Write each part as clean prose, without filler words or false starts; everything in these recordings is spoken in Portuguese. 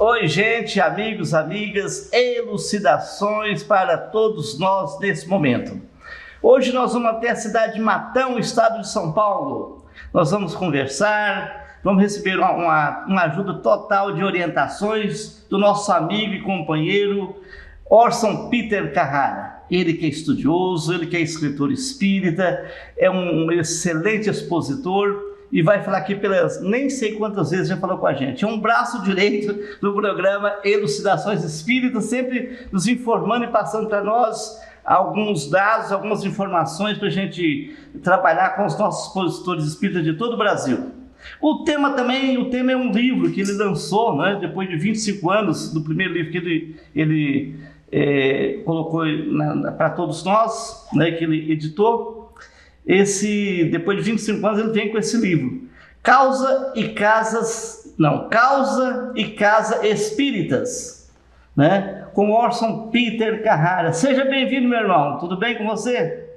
Oi, gente, amigos, amigas, elucidações para todos nós nesse momento. Hoje nós vamos até a cidade de Matão, estado de São Paulo. Nós vamos conversar, vamos receber uma ajuda total de orientações do nosso amigo e companheiro Orson Peter Carrara. Ele que é estudioso, ele que é escritor espírita, é um excelente expositor e vai falar aqui pelas nem sei quantas vezes já falou com a gente. É um braço direito do programa Elucidações Espíritas, sempre nos informando e passando para nós alguns dados, algumas informações para a gente trabalhar com os nossos expositores espíritas de todo o Brasil. O tema é um livro que ele lançou, né, depois de 25 anos, do primeiro livro que ele colocou para todos nós, né, que ele editou. Depois de 25 anos ele vem com esse livro, Causa e Casa Espíritas, né? Com Orson Peter Carrara. Seja bem-vindo, meu irmão, tudo bem com você?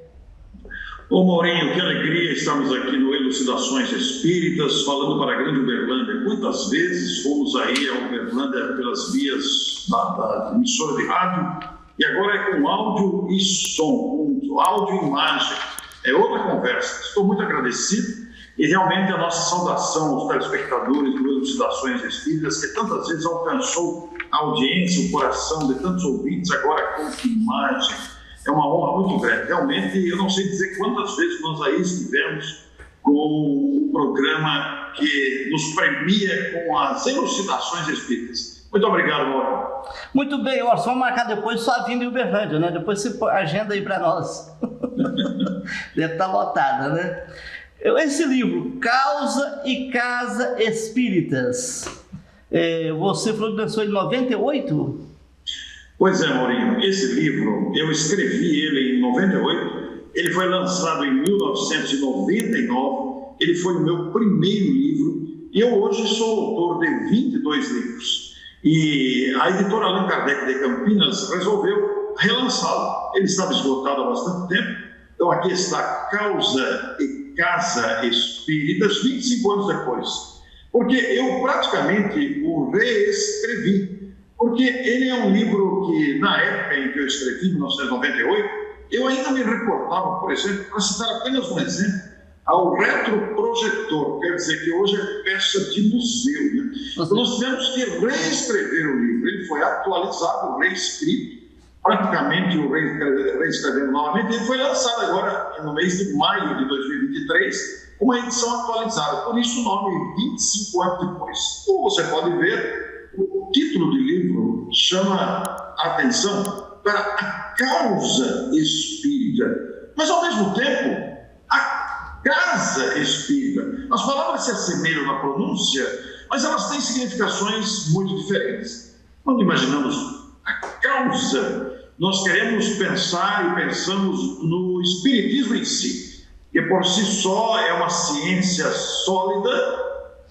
Ô Maurinho, que alegria estarmos aqui no Elucidações Espíritas, falando para a grande Uberlândia. Quantas vezes fomos aí a Uberlândia pelas vias da emissora de rádio, e agora é com áudio e som, com áudio e imagem. É outra conversa. Estou muito agradecido e realmente a nossa saudação aos telespectadores do Elucidações Espíritas, que tantas vezes alcançou a audiência, o coração de tantos ouvintes, agora com imagem. É uma honra muito grande. Realmente, eu não sei dizer quantas vezes nós aí estivemos com um programa que nos premia com as elucidações espíritas. Muito obrigado, Mauro. Muito bem, Orson, vamos marcar depois só vindo em Uberlândia, né? Depois você agenda aí para nós. Deve estar lotada, né? Esse livro, Causa e Casa Espíritas, você falou que lançou em 98? Pois é, Maurinho, esse livro, eu escrevi ele em 98, ele foi lançado em 1999, ele foi o meu primeiro livro, e eu hoje sou autor de 22 livros. E a editora Allan Kardec de Campinas resolveu relançá-lo. Ele estava esgotado há bastante tempo, então aqui está Causa e Casa Espíritas, 25 anos depois. Porque eu praticamente o reescrevi, porque ele é um livro que, na época em que eu escrevi, em 1998, eu ainda me reportava, por exemplo, para citar apenas um exemplo, ao retroprojetor, quer dizer que hoje é peça de museu, né? Então, nós tivemos que reescrever o livro, ele foi atualizado, reescrito, praticamente o reescrevendo novamente, ele foi lançado agora no mês de maio de 2023, uma edição atualizada, por isso o nome 25 anos depois. Como você pode ver, o título do livro chama a atenção para a causa espírita, mas ao mesmo tempo, a casa espírita. As palavras se assemelham na pronúncia, mas elas têm significações muito diferentes. Quando imaginamos a causa, nós queremos pensar e pensamos no espiritismo em si, que por si só é uma ciência sólida,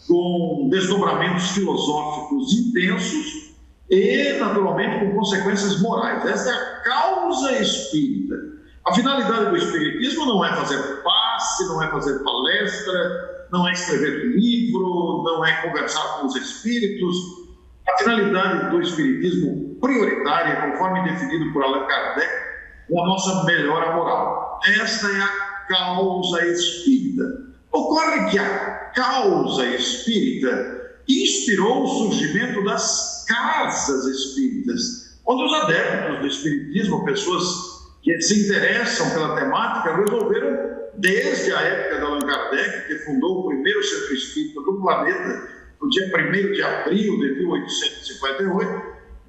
com desdobramentos filosóficos intensos e, naturalmente, com consequências morais. Essa é a causa espírita. A finalidade do espiritismo não é fazer passe, não é fazer palestra, não é escrever livro, não é conversar com os espíritos. A finalidade do espiritismo prioritária, conforme definido por Allan Kardec, é a nossa melhora moral. Esta é a causa espírita. Ocorre que a causa espírita inspirou o surgimento das casas espíritas, onde os adeptos do espiritismo, pessoas que se interessam pela temática, resolveram, desde a época de Allan Kardec, que fundou o primeiro centro espírita do planeta, no dia 1º de abril de 1858,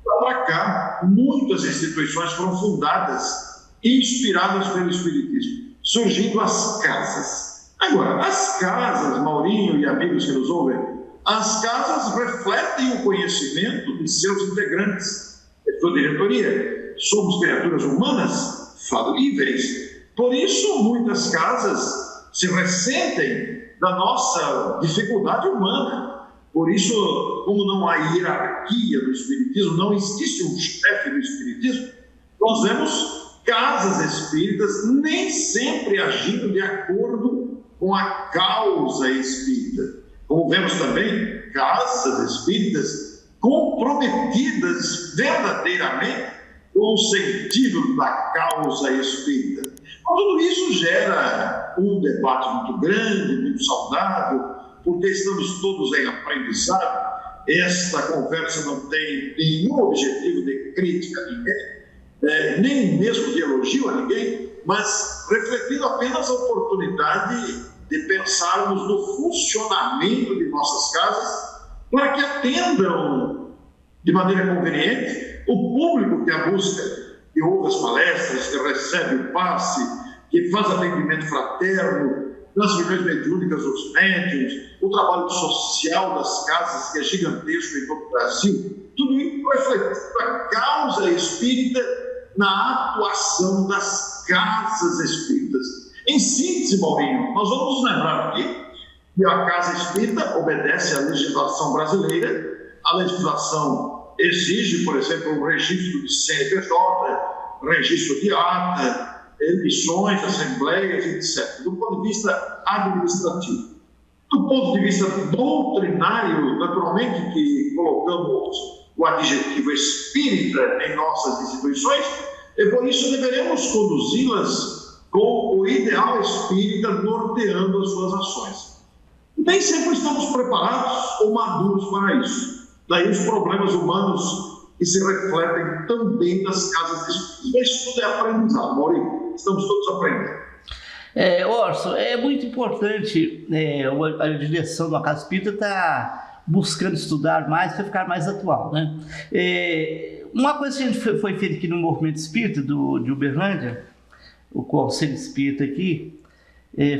para cá, muitas instituições foram fundadas, inspiradas pelo espiritismo, surgindo as casas. Agora, as casas, Maurinho e amigos que nos ouvem, as casas refletem o conhecimento de seus integrantes, de sua diretoria. Somos criaturas humanas, falíveis. Por isso, muitas casas se ressentem da nossa dificuldade humana. Por isso, como não há hierarquia do espiritismo, não existe um chefe do espiritismo, nós vemos casas espíritas nem sempre agindo de acordo com a causa espírita. Como vemos também casas espíritas comprometidas verdadeiramente com o sentido da causa espírita. Então, tudo isso gera um debate muito grande, muito saudável, porque estamos todos em aprendizado. Esta conversa não tem nenhum objetivo de crítica a ninguém, nem mesmo de elogio a ninguém, mas refletindo apenas a oportunidade de pensarmos no funcionamento de nossas casas para que atendam de maneira conveniente o público que a busca, que ouve as palestras, que recebe o passe, que faz atendimento fraterno, nas reuniões mediúnicas dos médiuns, o trabalho social das casas, que é gigantesco em todo o Brasil. Tudo isso refletindo a causa espírita na atuação das casas espíritas. Em síntese, Maurinho, nós vamos nos lembrar aqui que a casa espírita obedece à legislação brasileira. A legislação exige, por exemplo, um registro de CNPJ, registro de ata, emissões, assembleias, etc., do ponto de vista administrativo. Do ponto de vista doutrinário, naturalmente que colocamos o adjetivo espírita em nossas instituições, e por isso deveremos conduzi-las com o ideal espírita norteando as suas ações. Nem sempre estamos preparados ou maduros para isso. Daí os problemas humanos que se refletem também nas casas espíritas. Mas tudo é aprendizado, Maurinho. Estamos todos aprendendo. Orson, é muito importante, a direção da Casa Espírita está buscando estudar mais para ficar mais atual, né? Uma coisa que a gente foi feita aqui no Movimento Espírita de Uberlândia, o Conselho Espírita aqui,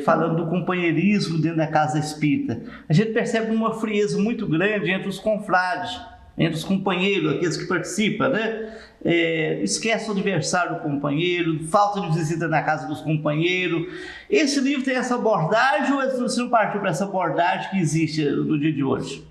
falando do companheirismo dentro da Casa Espírita, a gente percebe uma frieza muito grande entre os confrades, entre os companheiros, aqueles que participam, né? Esquece o aniversário do companheiro, falta de visita na casa dos companheiros. Esse livro tem essa abordagem ou você não partiu para essa abordagem que existe no dia de hoje?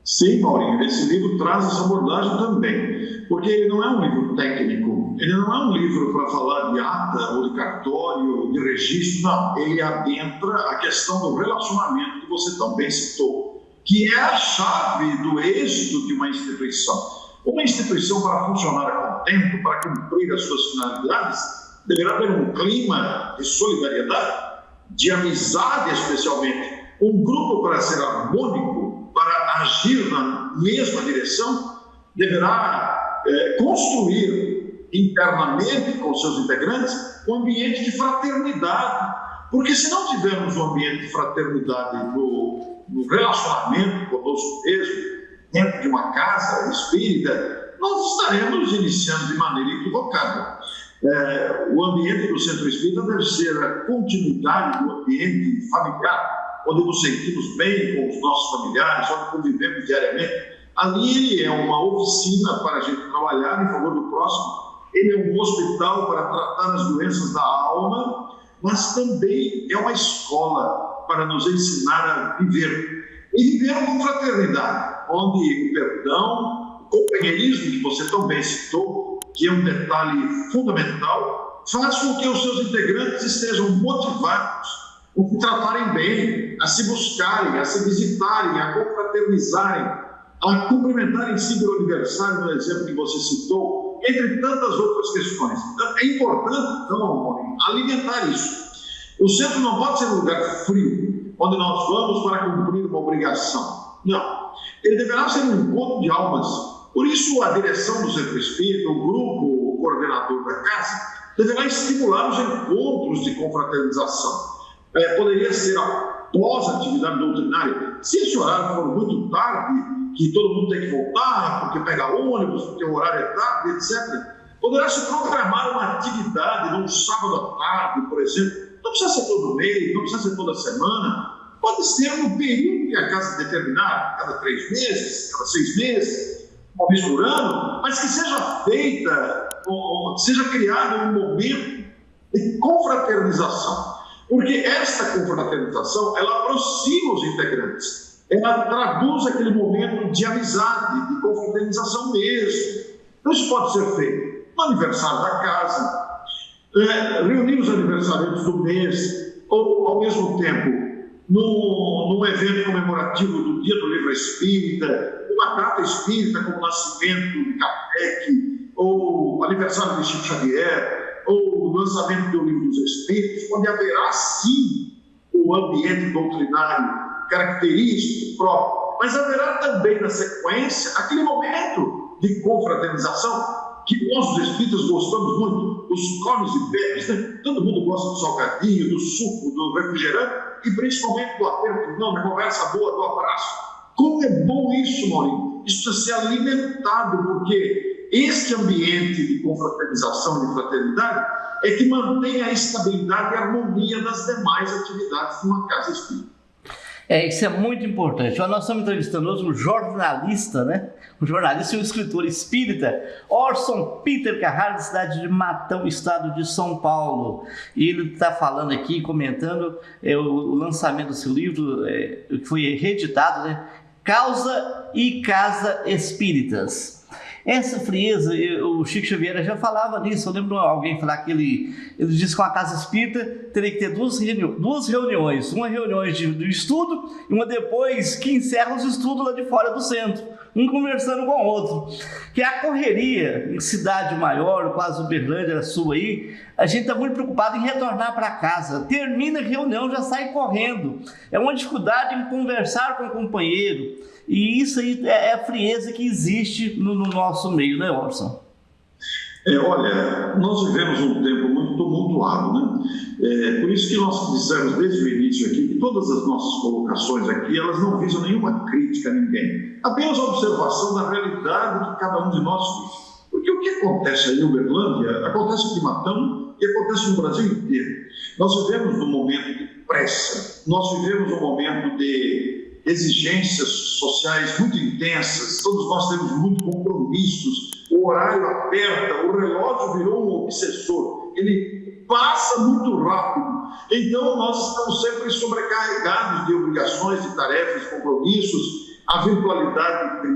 Sim, Maurinho, esse livro traz essa abordagem também, porque ele não é um livro técnico, ele não é um livro para falar de ata ou de cartório, de registro, não. Ele adentra a questão do relacionamento que você também citou, que é a chave do êxito de uma instituição. Uma instituição, para funcionar a contento, para cumprir as suas finalidades, deverá ter um clima de solidariedade, de amizade especialmente, um grupo para ser harmônico, para agir na mesma direção, deverá construir internamente com seus integrantes um ambiente de fraternidade, porque se não tivermos um ambiente de fraternidade no relacionamento conosco mesmo, dentro de uma casa espírita, nós estaremos iniciando de maneira equivocada. O ambiente do centro espírita deve ser a continuidade do ambiente familiar, onde nos sentimos bem com os nossos familiares, onde convivemos diariamente. Ali ele é uma oficina para a gente trabalhar em favor do próximo, ele é um hospital para tratar as doenças da alma, mas também é uma escola para nos ensinar a viver. E viver com fraternidade, onde o perdão, o companheirismo, que você também citou, que é um detalhe fundamental, faz com que os seus integrantes estejam motivados a se tratarem bem, a se buscarem, a se visitarem, a confraternizarem, a cumprimentarem-se pelo aniversário, no exemplo que você citou, entre tantas outras questões. Então, é importante, então, alimentar isso. O centro não pode ser um lugar frio, onde nós vamos para cumprir uma obrigação. Não. Ele deverá ser um encontro de almas. Por isso, a direção do Centro Espírita, o grupo coordenador da casa, deverá estimular os encontros de confraternização. Poderia ser após a atividade doutrinária. Se esse horário for muito tarde, que todo mundo tem que voltar, porque pega ônibus, porque o horário é tarde, etc., poderá se programar uma atividade num sábado à tarde, por exemplo. Não precisa ser todo mês, não precisa ser toda semana. Pode ser no período que a casa determinar, cada 3 meses, cada 6 meses, uma vez por ano, mas que seja feita, seja criado um momento de confraternização. Porque esta confraternização, ela aproxima os integrantes, ela traduz aquele momento de amizade, de confraternização mesmo. Então isso pode ser feito no aniversário da casa, reunir os aniversariantes do mês, ou ao mesmo tempo num evento comemorativo do Dia do Livro Espírita, uma data espírita como o nascimento de Kardec, ou aniversário de Chico Xavier, ou o lançamento do Livro dos Espíritos, onde haverá sim o ambiente doutrinário característico próprio, mas haverá também na sequência aquele momento de confraternização que nós, os espíritas, gostamos muito, os comes e bebes, né? Todo mundo gosta do salgadinho, do suco, do refrigerante e principalmente do aperto de mão, da conversa boa, do abraço. Como é bom isso, Maurinho? Isso precisa ser alimentado, porque este ambiente de confraternização, de fraternidade, é que mantém a estabilidade e a harmonia das demais atividades de uma casa espírita. Isso é muito importante. Nós estamos entrevistando hoje um jornalista, né? Um jornalista e um escritor espírita, Orson Peter Carrara, da cidade de Matão, estado de São Paulo. E ele está falando aqui, comentando o lançamento do seu livro, que foi reeditado, né? Causa e Casa Espíritas. Essa frieza, o Chico Xavier já falava nisso. Eu lembro alguém falar que ele disse que uma casa espírita teria que ter duas reuniões. Uma reunião de estudo e uma depois que encerra os estudos lá de fora do centro. Um conversando com o outro. Que a correria em cidade maior, quase Uberlândia, a sua aí, a gente está muito preocupado em retornar para casa. Termina a reunião, já sai correndo. É uma dificuldade em conversar com o companheiro. E isso aí é a frieza que existe no nosso meio, né, Orson? Olha, nós vivemos um tempo muito tumultuado, né? Por isso que nós dissemos desde o início aqui que todas as nossas colocações aqui, elas não visam nenhuma crítica a ninguém, apenas a observação da realidade que cada um de nós vive. Porque o que acontece aí em Uberlândia, acontece aqui em Matão e acontece no Brasil inteiro. Nós vivemos um momento de pressa, nós vivemos um momento de exigências sociais muito intensas, todos nós temos muitos compromissos, o horário aperta, o relógio virou um obsessor, ele passa muito rápido, então nós estamos sempre sobrecarregados de obrigações, de tarefas, de compromissos. A virtualidade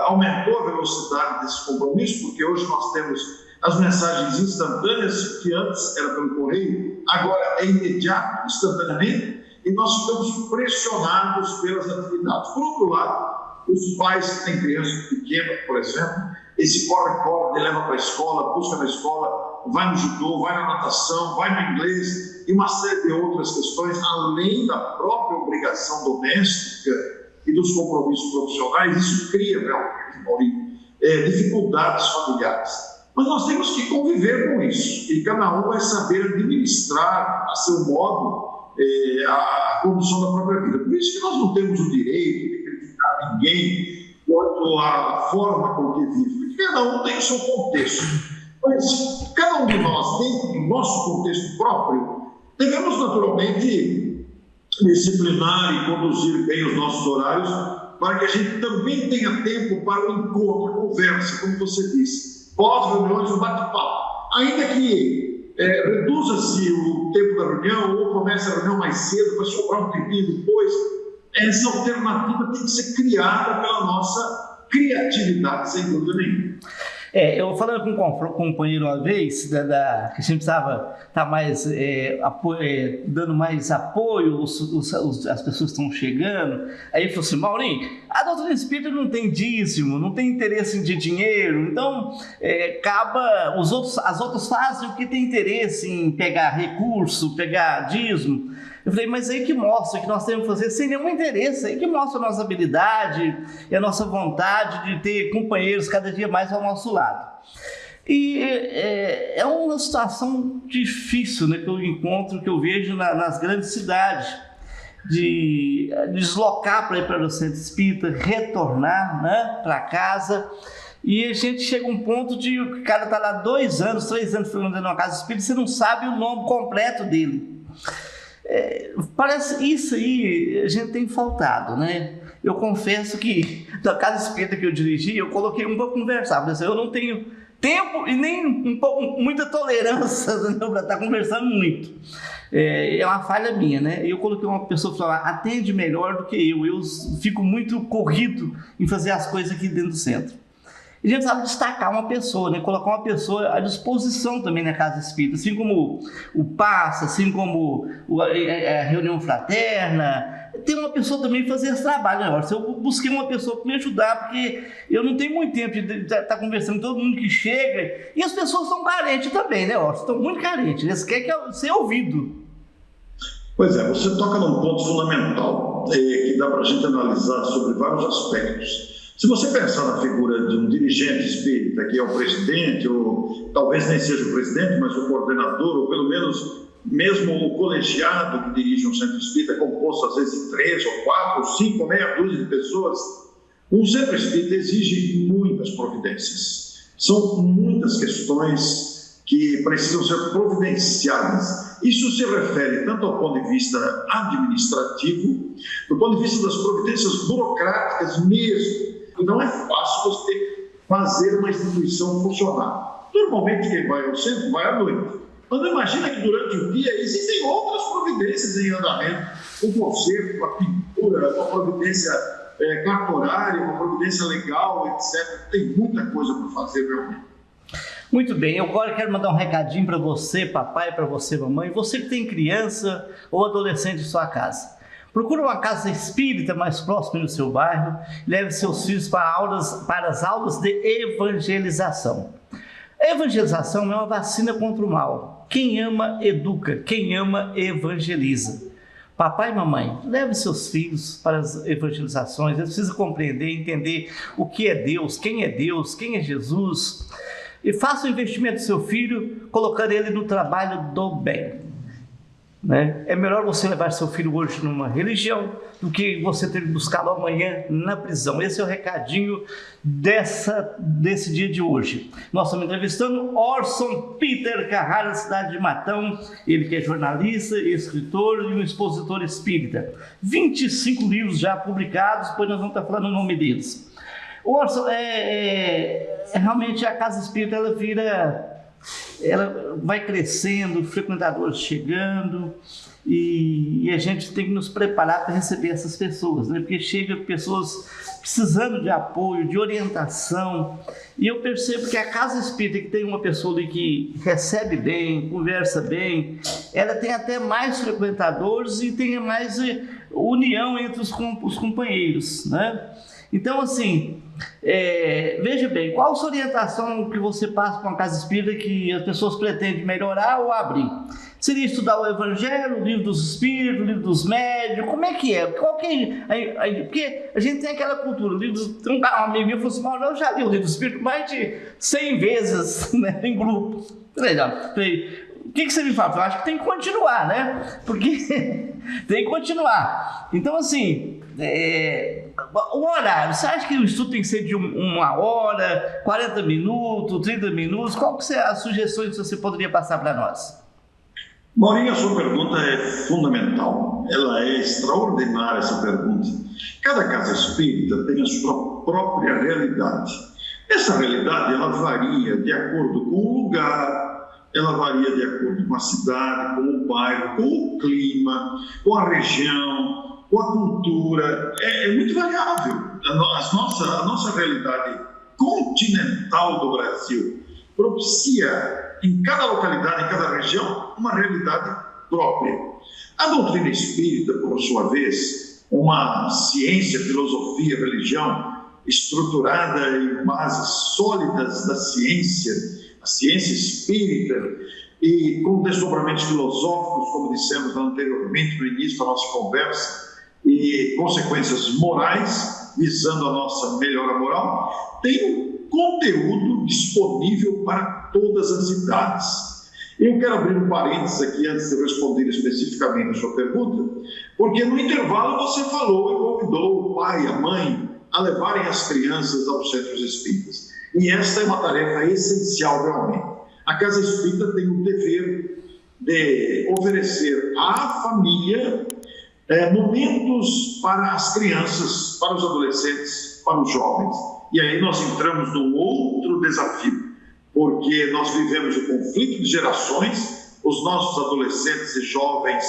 aumentou a velocidade desses compromissos, porque hoje nós temos as mensagens instantâneas, que antes era pelo correio, agora é imediato, instantaneamente, e nós ficamos pressionados pelas atividades. Por outro lado, os pais que têm crianças pequenas, por exemplo, esse corre-corre, leva para a escola, busca na escola, vai no judô, vai na natação, vai no inglês, e uma série de outras questões, além da própria obrigação doméstica e dos compromissos profissionais. Isso cria realmente, Maurinho, dificuldades familiares. Mas nós temos que conviver com isso, e cada um vai saber administrar a seu modo a condução da própria vida. Por isso que nós não temos o direito de criticar ninguém quanto à forma com que vive, porque cada um tem o seu contexto. Mas cada um de nós, dentro do nosso contexto próprio, devemos naturalmente disciplinar e conduzir bem os nossos horários para que a gente também tenha tempo para o encontro, a conversa, como você disse, pós-reuniões, o bate-papo. Ainda que reduza-se o tempo da reunião ou comece a reunião mais cedo para sobrar um tempinho depois, essa alternativa tem que ser criada pela nossa criatividade, sem dúvida nenhuma. Eu falando com um companheiro uma vez, que a gente precisava estar mais dando mais apoio, as pessoas estão chegando. Aí ele falou assim: Maurinho, a doutrina espírita não tem dízimo, não tem interesse de dinheiro, então as outras fazem o que tem interesse em pegar recurso, pegar dízimo. Eu falei, mas aí que mostra que nós temos que fazer sem nenhum interesse, aí que mostra a nossa habilidade e a nossa vontade de ter companheiros cada dia mais ao nosso lado. E é uma situação difícil, né, que eu encontro, que eu vejo nas grandes cidades, de deslocar para ir para o centro espírita, retornar, né, para casa. E a gente chega a um ponto de o cara está lá 2 anos, 3 anos frequentando uma casa espírita, você não sabe o nome completo dele. Parece isso aí a gente tem faltado, né? Eu confesso que da casa espírita que eu dirigi, eu coloquei um para conversar, porque eu não tenho tempo e nem muita tolerância, né, para estar conversando muito. É uma falha minha, né? Eu coloquei uma pessoa para falar, atende melhor do que eu fico muito corrido em fazer as coisas aqui dentro do centro. E a gente precisava destacar uma pessoa, né? Colocar uma pessoa à disposição também na casa espírita, assim como o passe, assim como a reunião fraterna. Tem uma pessoa também que fazia esse trabalho, né? Eu busquei uma pessoa para me ajudar, porque eu não tenho muito tempo de estar conversando com todo mundo que chega, e as pessoas estão carentes também, né? Estão muito carentes, eles querem ser ouvido. Pois é, você toca num ponto fundamental, que dá para a gente analisar sobre vários aspectos. Se você pensar na figura de um dirigente espírita, que é o presidente, ou talvez nem seja o presidente, mas o coordenador, ou pelo menos mesmo o colegiado que dirige um centro espírita, composto às vezes de 3 ou 4 ou 5 ou meia dúzia de pessoas, um centro espírita exige muitas providências. São muitas questões que precisam ser providenciadas. Isso se refere tanto ao ponto de vista administrativo, do ponto de vista das providências burocráticas mesmo. Não é fácil você fazer uma instituição funcionar. Normalmente quem vai ao centro vai à noite. Mas não imagina que durante o dia existem outras providências em andamento. O concerto, a pintura, uma providência cartorária, uma providência legal, etc. Tem muita coisa para fazer realmente. Muito bem, eu agora quero mandar um recadinho para você, papai, para você, mamãe, você que tem criança ou adolescente em sua casa. Procure uma casa espírita mais próxima do seu bairro e leve seus filhos para as aulas de evangelização. A evangelização é uma vacina contra o mal. Quem ama, educa. Quem ama, evangeliza. Papai e mamãe, leve seus filhos para as evangelizações. Eles precisam compreender, entender o que é Deus, quem é Jesus. E faça o investimento do seu filho, colocando ele no trabalho do bem. Né? É melhor você levar seu filho hoje numa religião do que você ter que buscá-lo amanhã na prisão. Esse é o recadinho desse dia de hoje. Nós estamos entrevistando Orson Peter Carrara, da cidade de Matão. Ele que é jornalista, escritor e um expositor espírita. 25 livros já publicados, depois nós vamos estar falando o nome deles. Orson, realmente a casa espírita ela vai crescendo, frequentadores chegando, e a gente tem que nos preparar para receber essas pessoas, né? Porque chegam pessoas precisando de apoio, de orientação, e eu percebo que a casa espírita, que tem uma pessoa ali que recebe bem, conversa bem, ela tem até mais frequentadores e tem mais união entre os companheiros, né? Então, assim, veja bem, qual a sua orientação que você passa para uma casa espírita que as pessoas pretendem melhorar ou abrir? Seria estudar o Evangelho, o Livro dos Espíritos, o Livro dos Médiuns? Como é que é? Porque a gente tem aquela cultura. Um amigo meu falou assim: "Mas eu já li o Livro dos Espíritos mais de 100 vezes, né, em grupo." O que você me fala? Eu acho que tem que continuar, né? Porque tem que continuar. Então, assim, o horário, você acha que o estudo tem que ser de 1 hora, 40 minutos, 30 minutos? Qual que são as sugestões que você poderia passar para nós? Maurinho, a sua pergunta é fundamental. Ela é extraordinária, essa pergunta. Cada casa espírita tem a sua própria realidade. Essa realidade, ela varia de acordo com o lugar, ela varia de acordo com a cidade, com o bairro, com o clima, com a região, com a cultura. É muito variável. A nossa realidade continental do Brasil propicia em cada localidade, em cada região, uma realidade própria. A doutrina espírita, por sua vez, uma ciência, filosofia, religião estruturada em bases sólidas da ciência, a ciência espírita, e com desdobramentos filosóficos, como dissemos anteriormente no início da nossa conversa, e consequências morais, visando a nossa melhora moral, tem um conteúdo disponível para todas as idades. Eu quero abrir um parênteses aqui antes de responder especificamente a sua pergunta, porque no intervalo você falou e convidou o pai e a mãe a levarem as crianças aos centros espíritas. E esta é uma tarefa essencial realmente. A casa espírita tem o dever de oferecer à família momentos para as crianças, para os adolescentes, para os jovens. E aí nós entramos num outro desafio, porque nós vivemos o conflito de gerações, os nossos adolescentes e jovens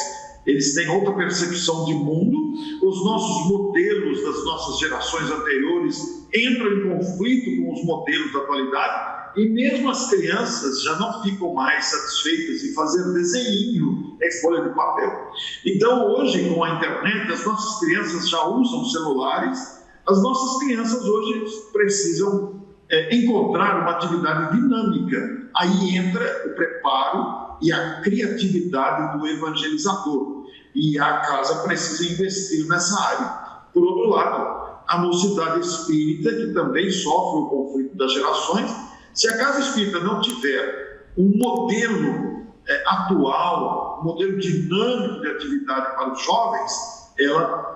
eles têm outra percepção de mundo, os nossos modelos das nossas gerações anteriores entram em conflito com os modelos da atualidade, e mesmo as crianças já não ficam mais satisfeitas em fazer desenho em folha de papel. Então, hoje, com a internet, as nossas crianças já usam celulares, as nossas crianças hoje precisam encontrar uma atividade dinâmica. Aí entra o preparo e a criatividade do evangelizador. E a casa precisa investir nessa área. Por outro lado, a mocidade espírita, que também sofre o conflito das gerações, se a casa espírita não tiver um modelo atual, um modelo dinâmico de atividade para os jovens, ela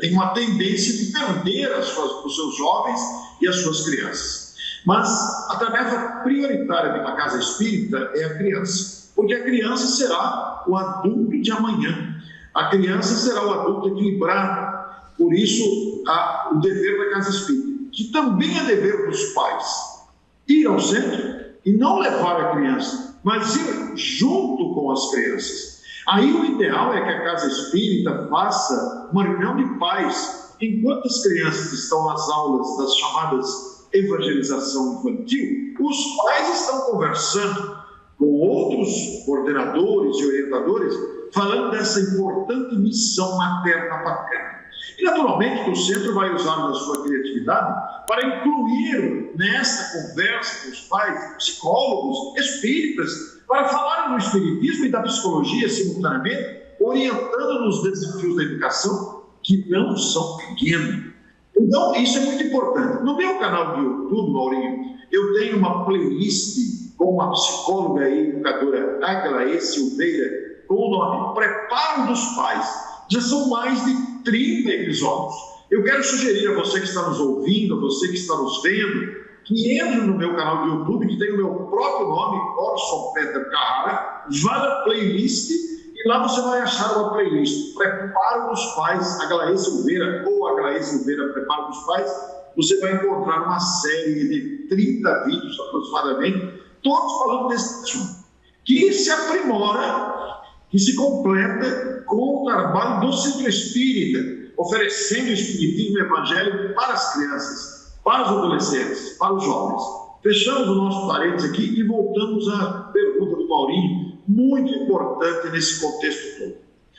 tem uma tendência de perder os seus jovens e as suas crianças. Mas a tarefa prioritária de uma casa espírita é a criança, porque a criança será o adulto de amanhã. A criança será o adulto equilibrado. Por isso, o dever da casa espírita, que também é dever dos pais, ir ao centro e não levar a criança, mas ir junto com as crianças. Aí o ideal é que a casa espírita faça uma reunião de pais, enquanto as crianças estão nas aulas das chamadas evangelização infantil, os pais estão conversando com outros coordenadores e orientadores, falando dessa importante missão materna-paterna. E, naturalmente, o centro vai usar da sua criatividade para incluir nesta conversa com os pais, psicólogos, espíritas, para falarem do espiritismo e da psicologia simultaneamente, orientando nos desafios da educação, que não são pequenos. Então, isso é muito importante. No meu canal de YouTube, Maurinho, eu tenho uma playlist com uma psicóloga e educadora, Águila E. Silveira, com o nome Preparo dos Pais. Já são mais de 30 episódios. Eu quero sugerir a você que está nos ouvindo, a você que está nos vendo, que entre no meu canal de YouTube, que tem o meu próprio nome, Orson Peter Carrara, vá na playlist e lá você vai achar uma playlist Preparo dos Pais, Aglaé Silveira ou Aglaé Silveira Preparo dos Pais. Você vai encontrar uma série de 30 vídeos aproximadamente, todos falando desse assunto, que se aprimora, que se completa com o trabalho do Centro Espírita, oferecendo o Espiritismo e o Evangelho para as crianças, para os adolescentes, para os jovens. Fechamos o nosso parênteses aqui e voltamos à pergunta do Maurinho, muito importante nesse contexto todo.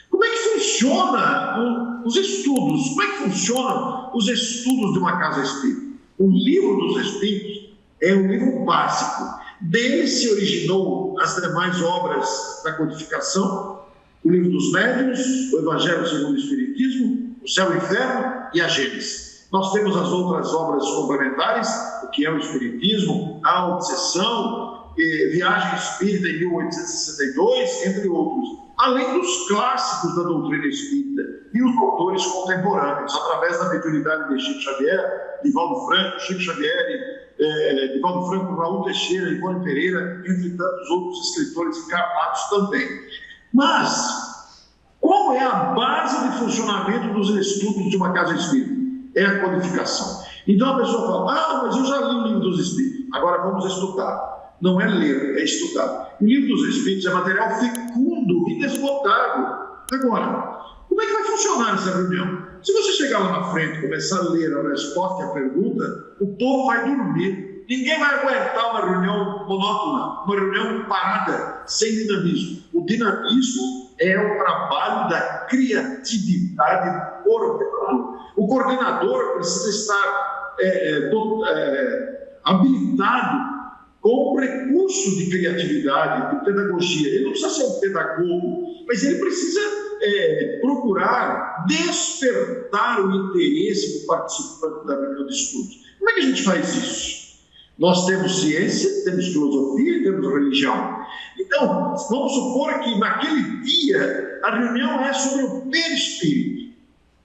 Como é que funciona os estudos? Como é que funcionam os estudos de uma casa espírita? O Livro dos Espíritos é um livro básico. Dele se originou as demais obras da codificação, o Livro dos Médiuns, o Evangelho segundo o Espiritismo, o Céu e o Inferno e a Gênesis. Nós temos as outras obras complementares, o que é o Espiritismo, a Obsessão, Viagem Espírita em 1862, entre outros, além dos clássicos da doutrina espírita e os autores contemporâneos, através da mediunidade de Chico Xavier, Divaldo Franco, Chico Xavier, Divaldo Franco, Raul Teixeira, Ivone Pereira, entre tantos outros escritores encarnados também. Mas, qual é a base de funcionamento dos estudos de uma casa espírita? É a codificação. Então a pessoa fala, mas eu já li o Livro dos Espíritos, agora vamos estudar. Não é ler, é estudar. O Livro dos Espíritos é material fecundo, inesgotável. Agora, como é que vai funcionar essa reunião? Se você chegar lá na frente e começar a ler a resposta e a pergunta, o povo vai dormir. Ninguém vai aguentar uma reunião monótona, uma reunião parada, sem dinamismo. O dinamismo é o trabalho da criatividade do coordenador. O coordenador precisa estar habilitado com recurso de criatividade, de pedagogia. Ele não precisa ser um pedagogo, mas ele precisa procurar despertar o interesse do participante da reunião de estudos. Como é que a gente faz isso? Nós temos ciência, temos filosofia e temos religião. Então, vamos supor que naquele dia a reunião é sobre o perispírito.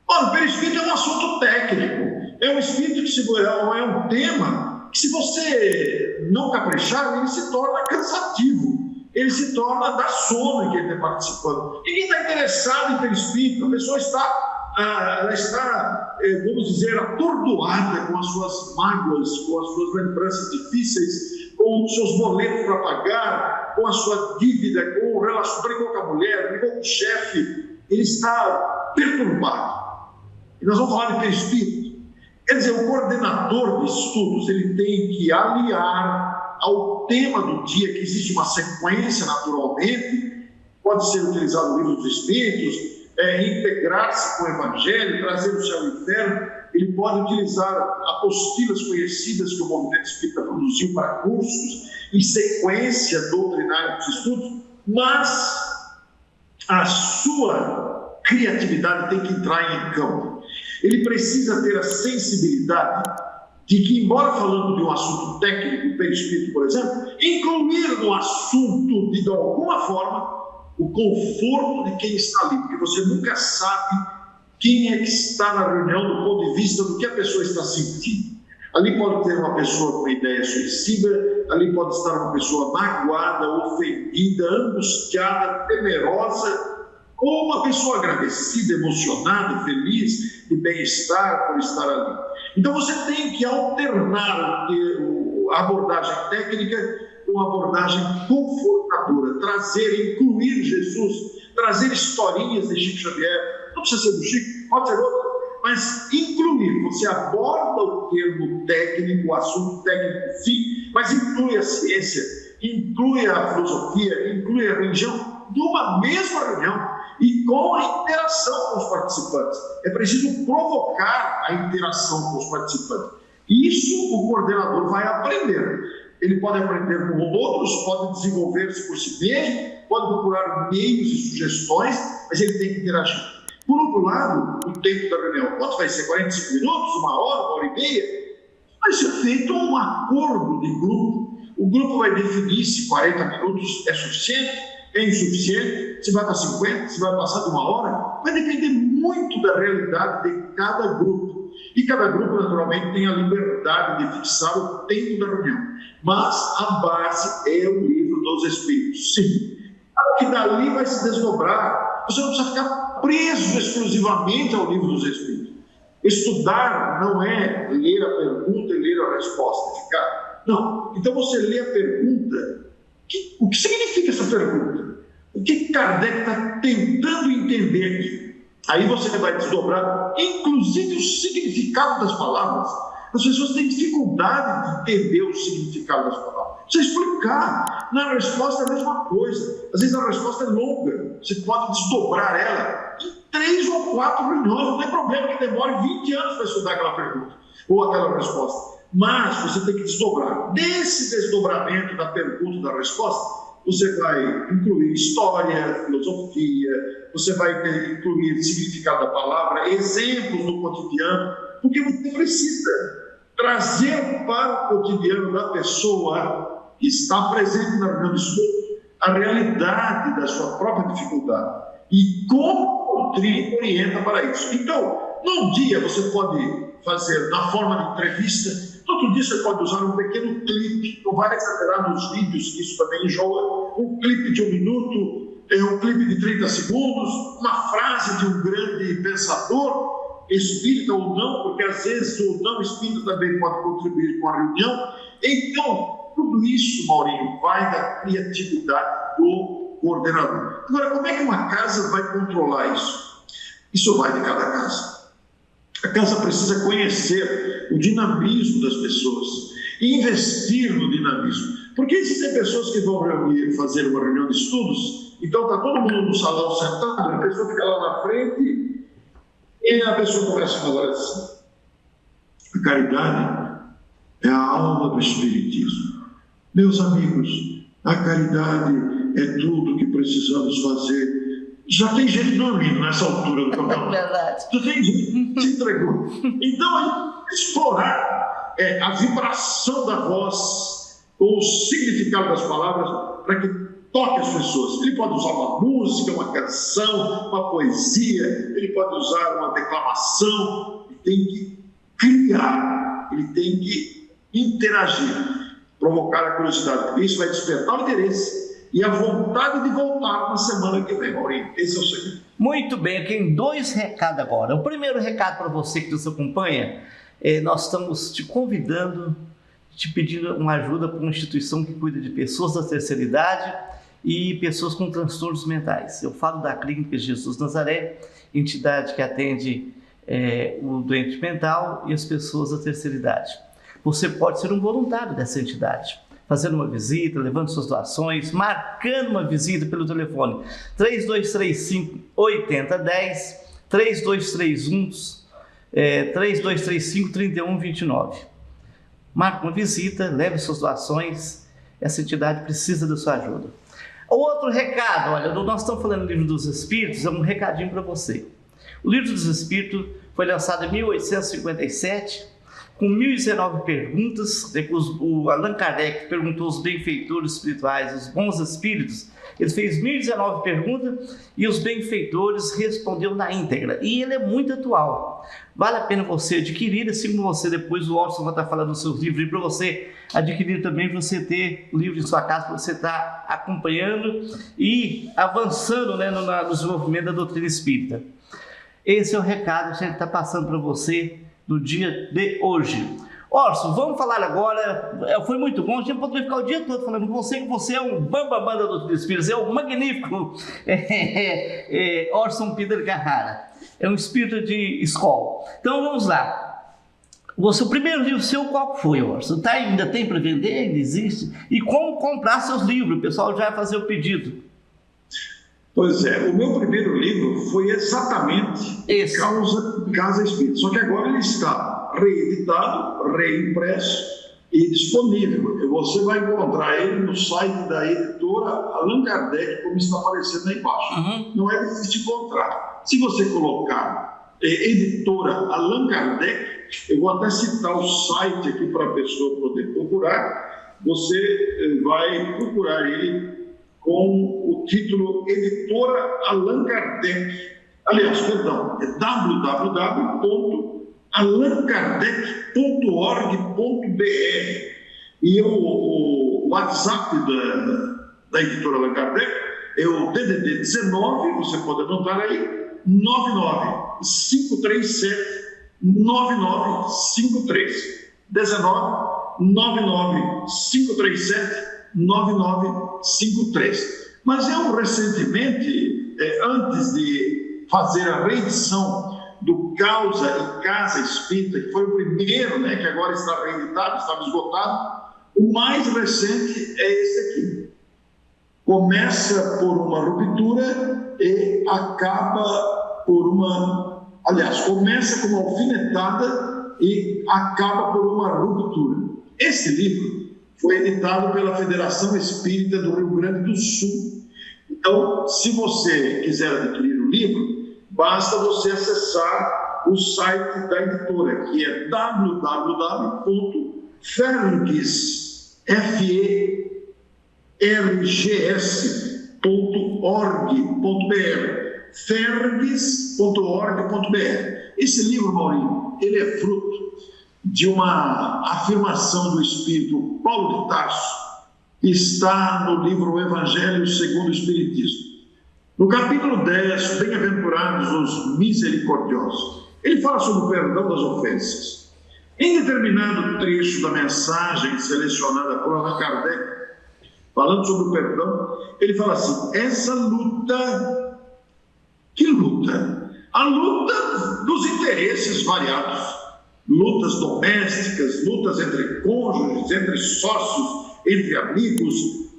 Ora, o perispírito é um assunto técnico, é um espírito que é um tema que, se você não caprichar, ele se torna cansativo, ele se torna da sono em quem está participando. Ninguém está interessado em perispírito, a pessoa está, vamos dizer, atordoada com as suas mágoas, com as suas lembranças difíceis, com os seus boletos para pagar, com a sua dívida, com com o relacionamento, brigou com a mulher, brigou com o chefe, ele está perturbado. E nós vamos falar de perispírito. Quer dizer, o coordenador de estudos, ele tem que aliar ao tema do dia, que existe uma sequência naturalmente, pode ser utilizado o livro dos Espíritos, integrar-se com o Evangelho, trazer o céu e o inferno. Ele pode utilizar apostilas conhecidas que o movimento espírita produziu para cursos, em sequência doutrinária dos estudos, mas a sua criatividade tem que entrar em campo. Ele precisa ter a sensibilidade de que, embora falando de um assunto técnico, o perispírito, por exemplo, incluir no assunto, de alguma forma, o conforto de quem está ali, porque você nunca sabe quem é que está na reunião do ponto de vista do que a pessoa está sentindo. Ali pode ter uma pessoa com ideia suicida, ali pode estar uma pessoa magoada, ofendida, angustiada, temerosa, ou uma pessoa agradecida, emocionada, feliz, de bem-estar por estar ali. Então você tem que alternar a abordagem técnica com a abordagem confortadora, trazer, incluir Jesus, trazer historinhas de Chico Xavier. Não precisa ser do Chico, pode ser outro, mas incluir. Você aborda o termo técnico, o assunto técnico, sim, mas inclui a ciência, inclui a filosofia, inclui a religião, numa mesma reunião e com a interação com os participantes. É preciso provocar a interação com os participantes. Isso o coordenador vai aprender. Ele pode aprender com outros, pode desenvolver-se por si mesmo, pode procurar meios e sugestões, mas ele tem que interagir. Por outro lado, o tempo da reunião, quanto vai ser? 45 minutos, 1 hora, 1 hora e meia? Vai ser feito um acordo de grupo. O grupo vai definir se 40 minutos é suficiente, é insuficiente, se vai para 50, se vai passar de 1 hora. Vai depender muito da realidade de cada grupo. E cada grupo, naturalmente, tem a liberdade de fixar o tempo da reunião. Mas a base é o livro dos Espíritos. Sim. Que dali vai se desdobrar. Você não precisa ficar preso exclusivamente ao livro dos Espíritos. Estudar não é ler a pergunta e ler a resposta. Ficar. Não. Então você lê a pergunta. O que significa essa pergunta? O que Kardec está tentando entender aqui? Aí você vai desdobrar, inclusive, o significado das palavras. As pessoas têm dificuldade de entender o significado das palavras. Você explicar. Na resposta é a mesma coisa. Às vezes a resposta é longa. Você pode desdobrar ela em 3 ou 4 reuniões. Não tem problema que demore 20 anos para estudar aquela pergunta ou aquela resposta. Mas você tem que desdobrar. Desse desdobramento da pergunta e da resposta, você vai incluir história, filosofia, você vai incluir significado da palavra, exemplos do cotidiano, porque você precisa trazer para o cotidiano da pessoa que está presente na reunião de estudo a realidade da sua própria dificuldade e como o doutrina orienta para isso. Então, num dia você pode fazer na forma de entrevista, no outro dia você pode usar um pequeno clipe, não vai exagerar nos vídeos, que isso também enjoa, um clipe de 1 minuto, um clipe de 30 segundos, uma frase de um grande pensador, espírita ou não, porque às vezes o não espírita também pode contribuir com a reunião. Então, tudo isso, Maurinho, vai da criatividade do coordenador. Agora, como é que uma casa vai controlar isso? Isso vai de cada casa. A casa precisa conhecer o dinamismo das pessoas e investir no dinamismo. Porque existem pessoas que vão fazer uma reunião de estudos, então está todo mundo no salão sentado, a pessoa fica lá na frente e a pessoa começa a falar assim: a caridade é a alma do Espiritismo. Meus amigos, a caridade é tudo que precisamos fazer. Já tem gente dormindo nessa altura do campeonato. É verdade. Já tem gente que se entregou. Então, a gente explorar a vibração da voz, ou o significado das palavras, para que toque as pessoas. Ele pode usar uma música, uma canção, uma poesia, ele pode usar uma declamação, ele tem que criar, ele tem que interagir, provocar a curiosidade. Isso vai despertar o interesse e a vontade de voltar na semana que vem, Maurinho. Esse é o segredo. Muito bem, eu tenho 2 recados agora. O primeiro recado para você que nos acompanha, nós estamos te convidando, te pedindo uma ajuda para uma instituição que cuida de pessoas da terceira idade e pessoas com transtornos mentais. Eu falo da Clínica Jesus Nazaré, entidade que atende o doente mental e as pessoas da terceira idade. Você pode ser um voluntário dessa entidade, fazendo uma visita, levando suas doações, marcando uma visita pelo telefone 3235-8010, 3235-3129. Marque uma visita, leve suas doações, essa entidade precisa da sua ajuda. Outro recado, olha, nós estamos falando do Livro dos Espíritos, é um recadinho para você. O Livro dos Espíritos foi lançado em 1857, com 1019 perguntas. O Allan Kardec perguntou aos benfeitores espirituais, os bons espíritos. Ele fez 1019 perguntas e os benfeitores responderam na íntegra. E ele é muito atual. Vale a pena você adquirir, assim como você, depois o Orson vai estar falando dos seus livros, e para você adquirir também, para você ter o livro em sua casa, para você estar acompanhando e avançando, né, no desenvolvimento da doutrina espírita. Esse é o recado que a gente está passando para você no dia de hoje. Orson, vamos falar agora, foi muito bom, a gente poderia ficar o dia todo falando com você, que você é um bambambam da doutrina espírita, é um magnífico Orson Peter Carrara, é um espírito de escola. Então vamos lá, o primeiro livro seu qual foi, Orson? Ainda tem para vender, ainda existe? E como comprar seus livros? O pessoal já vai fazer o pedido. Pois é, o meu primeiro livro foi exatamente Casa Espírita, só que agora ele está reeditado, reimpresso e disponível. Você vai encontrar ele no site da editora Allan Kardec, como está aparecendo aí embaixo. Não é difícil de encontrar. Se você colocar editora Allan Kardec, eu vou até citar o site aqui para a pessoa poder procurar, você vai procurar ele com o título Editora Allan Kardec. Aliás, perdão, é www.allankardec.org.br. E o WhatsApp da Editora Allan Kardec é o DDD 19, você pode anotar aí, 99-537-9953. 19-99-537-9953. Mas eu recentemente, antes de fazer a reedição do Causa e Casa Espírita, que foi o primeiro, né, que agora está reeditado, estava esgotado, o mais recente é esse aqui. Começa por uma ruptura e acaba por uma... Aliás, começa com uma alfinetada e acaba por uma ruptura. Esse livro foi editado pela Federação Espírita do Rio Grande do Sul. Então, se você quiser adquirir o livro, basta você acessar o site da editora, que é www.fergs.org.br. fergs.org.br. Esse livro, Maurinho, ele é fruto de uma afirmação do Espírito Paulo de Tarso, que está no livro O Evangelho segundo o Espiritismo. No capítulo 10, Bem-aventurados os misericordiosos, ele fala sobre o perdão das ofensas. Em determinado trecho da mensagem selecionada por Allan Kardec, falando sobre o perdão, ele fala assim: essa luta, que luta? A luta dos interesses variados, lutas domésticas, lutas entre cônjuges, entre sócios, entre amigos,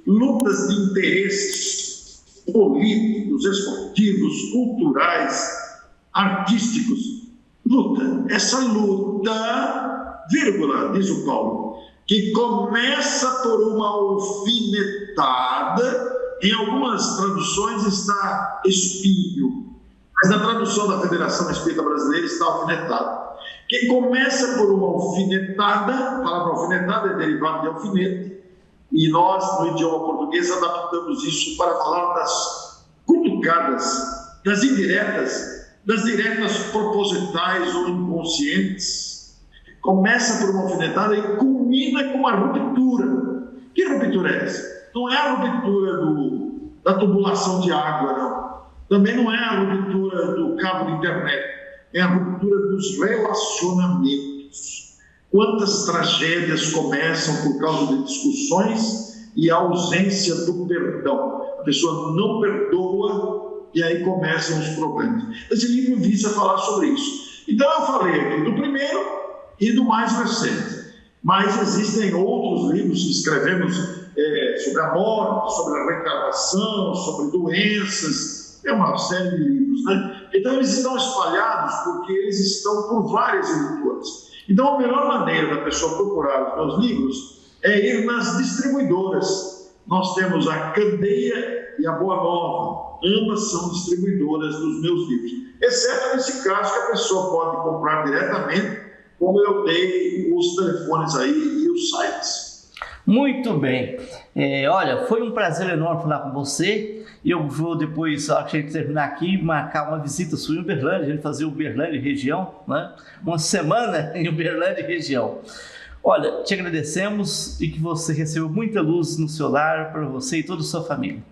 lutas de interesses políticos, esportivos, culturais, artísticos. Luta, essa luta, vírgula, diz o Paulo, que começa por uma alfinetada, em algumas traduções está espinho, mas na tradução da Federação Espírita Brasileira está alfinetado. Que começa por uma alfinetada, a palavra alfinetada é derivada de alfinete, e nós, no idioma português, adaptamos isso para falar das cutucadas, das diretas propositais ou inconscientes. Começa por uma alfinetada e culmina com a ruptura. Que ruptura é essa? Não é a ruptura da tubulação de água, não. Também não é a ruptura do cabo de internet. É a ruptura dos relacionamentos. Quantas tragédias começam por causa de discussões e a ausência do perdão. A pessoa não perdoa e aí começam os problemas. Esse livro visa falar sobre isso. Então eu falei aqui do primeiro e do mais recente. Mas existem outros livros que escrevemos sobre a morte, sobre a reencarnação, sobre doenças, é uma série de livros, né? Então eles estão espalhados porque eles estão por várias editoras. Então a melhor maneira da pessoa procurar os meus livros é ir nas distribuidoras. Nós temos a Candeia e a Boa Nova, ambas são distribuidoras dos meus livros, exceto nesse caso que a pessoa pode comprar diretamente, como eu dei os telefones aí e os sites. Muito bem. Olha, foi um prazer enorme falar com você. Eu vou depois, a gente terminar aqui, marcar uma visita sua em Uberlândia, a gente fazer Uberlândia e região, né? Uma semana em Uberlândia e região. Olha, te agradecemos e que você receba muita luz no seu lar, para você e toda a sua família.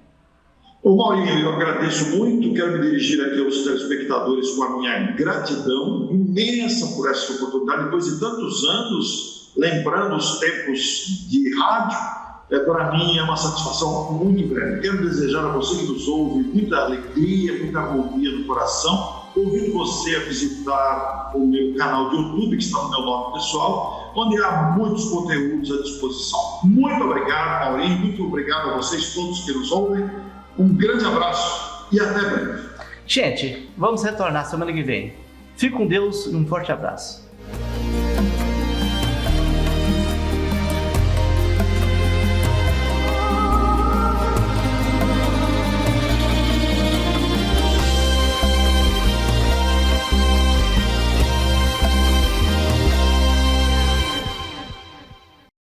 Ô Maurinho, eu agradeço muito, quero me dirigir aqui aos telespectadores com a minha gratidão imensa por essa oportunidade, depois de tantos anos, lembrando os tempos de rádio, para mim é uma satisfação muito grande. Quero desejar a você que nos ouve muita alegria, muita harmonia no coração, convido você a visitar o meu canal de YouTube, que está no meu nome pessoal, onde há muitos conteúdos à disposição. Muito obrigado, Maurinho, muito obrigado a vocês todos que nos ouvem. Um grande abraço e até breve. Gente, vamos retornar semana que vem. Fique com Deus e um forte abraço.